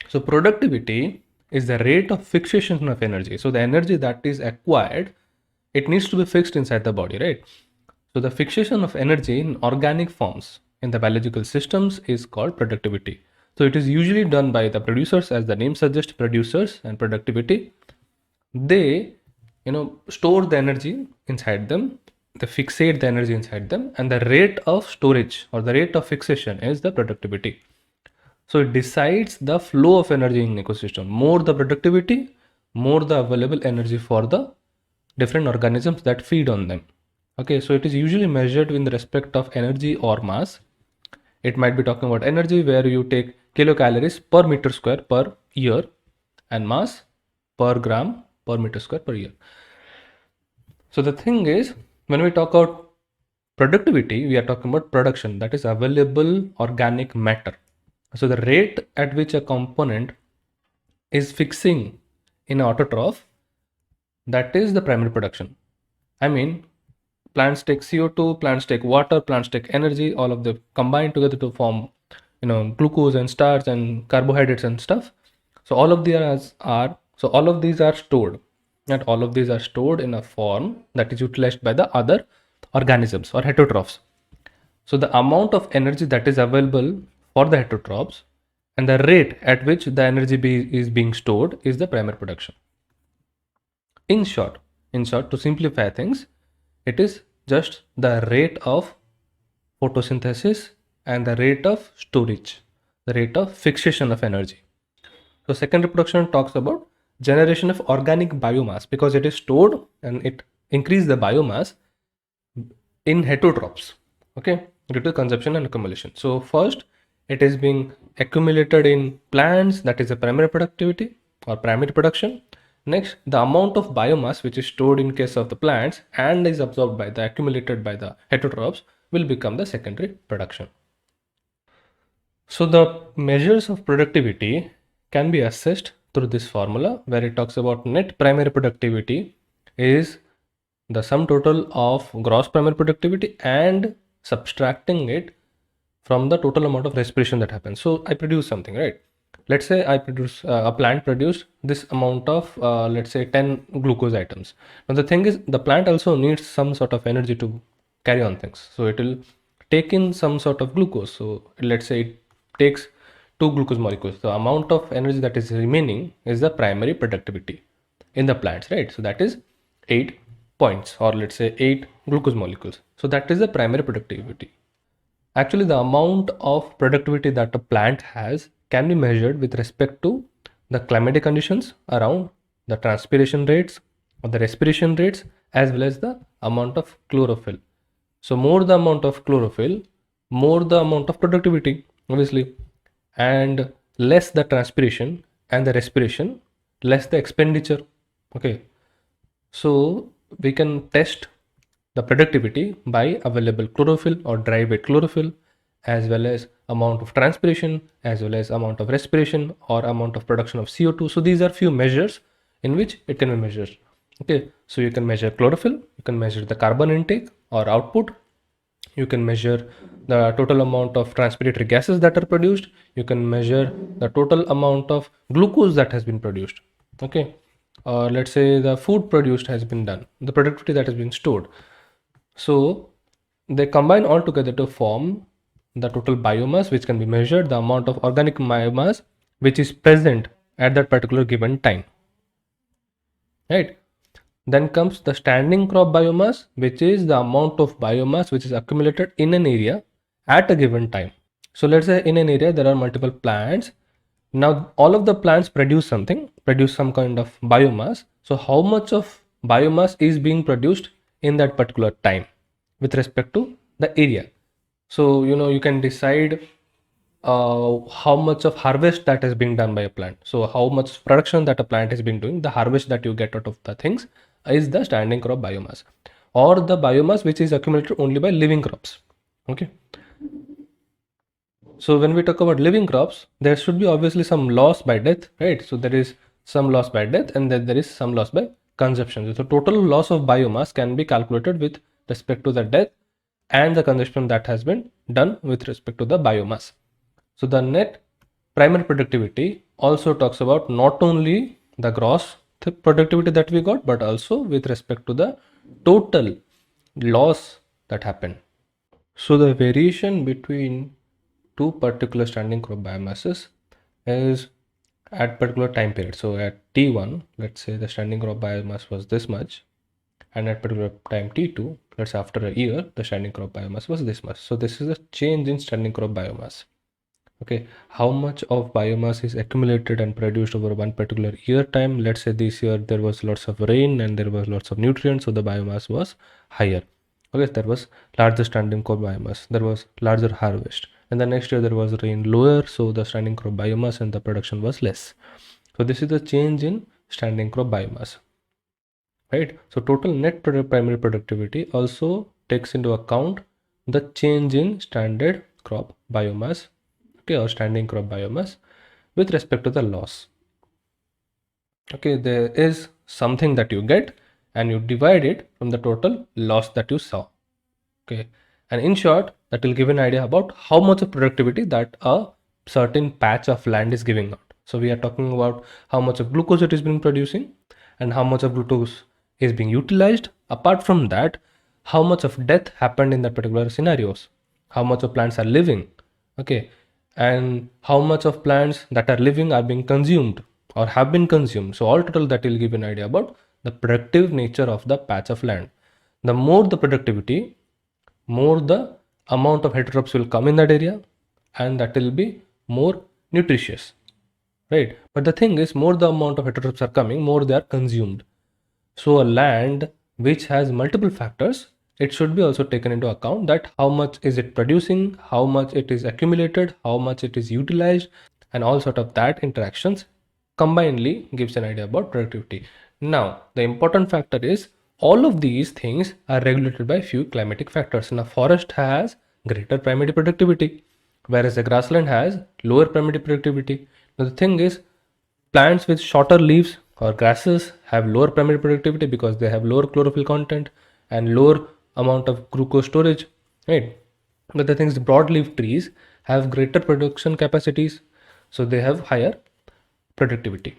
So productivity is the rate of fixation of energy. So the energy that is acquired, it needs to be fixed inside the body, right? So the fixation of energy in organic forms in the biological systems is called productivity. So it is usually done by the producers, as the name suggests, producers and productivity. They, store the energy inside them. They fixate the energy inside them, and the rate of storage or the rate of fixation is the productivity. So it decides the flow of energy in ecosystem. More the productivity, more the available energy for the different organisms that feed on them. Okay, so it is usually measured in the respect of energy or mass. It might be talking about energy where you take kilocalories per meter square per year and mass per gram per meter square per year. So the thing is, when we talk about productivity, we are talking about production, that is available organic matter. So the rate at which a component is fixing in an autotroph, that is the primary production. I mean, plants take CO2, plants take water, plants take energy, all of them combine together to form, glucose and starch and carbohydrates and stuff. So all of these are stored, and all of these are stored in a form that is utilized by the other organisms or heterotrophs. So the amount of energy that is available for the heterotrophs and the rate at which the is being stored is the primary production. In short, to simplify things, it is just the rate of photosynthesis and the rate of storage, the rate of fixation of energy. So secondary production talks about generation of organic biomass because it is stored and it increases the biomass in heterotrophs, okay, due to consumption and accumulation. So first, it is being accumulated in plants, that is a primary productivity or primary production. Next, the amount of biomass which is stored in case of the plants and is absorbed by the accumulated by the heterotrophs will become the secondary production. So the measures of productivity can be assessed through this formula where it talks about net primary productivity is the sum total of gross primary productivity and subtracting it from the total amount of respiration that happens. So I produce something, right? Let's say I produce a plant produced this amount of let's say 10 glucose items. Now the thing is, the plant also needs some sort of energy to carry on things, so it will take in some sort of glucose. So let's say it takes 2 glucose molecules. The amount of energy that is remaining is the primary productivity in the plants, right? So that is 8 points, or let's say 8 glucose molecules. So that is the primary productivity. Actually, the amount of productivity that a plant has can be measured with respect to the climatic conditions around, the transpiration rates or the respiration rates, as well as the amount of chlorophyll. So more the amount of chlorophyll, more the amount of productivity, obviously, and less the transpiration and the respiration, less the expenditure. Okay, so we can test the productivity by available chlorophyll or dry weight chlorophyll, as well as amount of transpiration, as well as amount of respiration or amount of production of CO2. So these are few measures in which it can be measured. Okay, so you can measure chlorophyll, you can measure the carbon intake or output, you can measure the total amount of transpiratory gases that are produced, you can measure the total amount of glucose that has been produced. Okay, or let's say the food produced has been done, the productivity that has been stored. So they combine all together to form the total biomass which can be measured, the amount of organic biomass which is present at that particular given time, right? Then comes the standing crop biomass, which is the amount of biomass which is accumulated in an area at a given time. So let's say in an area there are multiple plants. Now all of the plants produce something, produce some kind of biomass. So how much of biomass is being produced in that particular time with respect to the area? So you can decide how much of harvest that is being done by a plant. So how much production that a plant has been doing, the harvest that you get out of the things is the standing crop biomass, or the biomass which is accumulated only by living crops. Okay. So when we talk about living crops, there should be obviously some loss by death, right? So there is some loss by death and then there is some loss by consumption. So total loss of biomass can be calculated with respect to the death and the consumption that has been done with respect to the biomass. So the net primary productivity also talks about not only the gross productivity that we got, but also with respect to the total loss that happened. So the variation between two particular standing crop biomasses is at particular time period. So at T1, let's say the standing crop biomass was this much, and at particular time T2, let's say after a year, the standing crop biomass was this much. So this is a change in standing crop biomass. Okay, how much of biomass is accumulated and produced over one particular year time? Let's say this year there was lots of rain and there was lots of nutrients, so the biomass was higher. Okay, there was larger standing crop biomass, there was larger harvest, and the next year there was rain lower, so the standing crop biomass and the production was less. So this is the change in standing crop biomass, right? So total net primary productivity also takes into account the change in standard crop biomass, okay, or standing crop biomass with respect to the loss. Okay, there is something that you get and you divide it from the total loss that you saw. Okay, and in short, that will give an idea about how much of productivity that a certain patch of land is giving out. So we are talking about how much of glucose it is being producing and how much of glucose is being utilized. Apart from that, how much of death happened in that particular scenarios, how much of plants are living, okay, and how much of plants that are living are being consumed or have been consumed. So all total that will give an idea about the productive nature of the patch of land. The more the productivity, more the amount of heterotrophs will come in that area, and that will be more nutritious, right? But the thing is, more the amount of heterotrophs are coming, more they are consumed. So a land which has multiple factors, it should be also taken into account that how much is it producing, how much it is accumulated, how much it is utilized, and all sort of that interactions combinedly gives an idea about productivity. Now, the important factor is all of these things are regulated by few climatic factors. Now, forest has greater primary productivity, whereas the grassland has lower primary productivity. Now, the thing is, plants with shorter leaves or grasses have lower primary productivity because they have lower chlorophyll content and lower amount of glucose storage, right? But the thing is, broadleaf trees have greater production capacities, so they have higher productivity.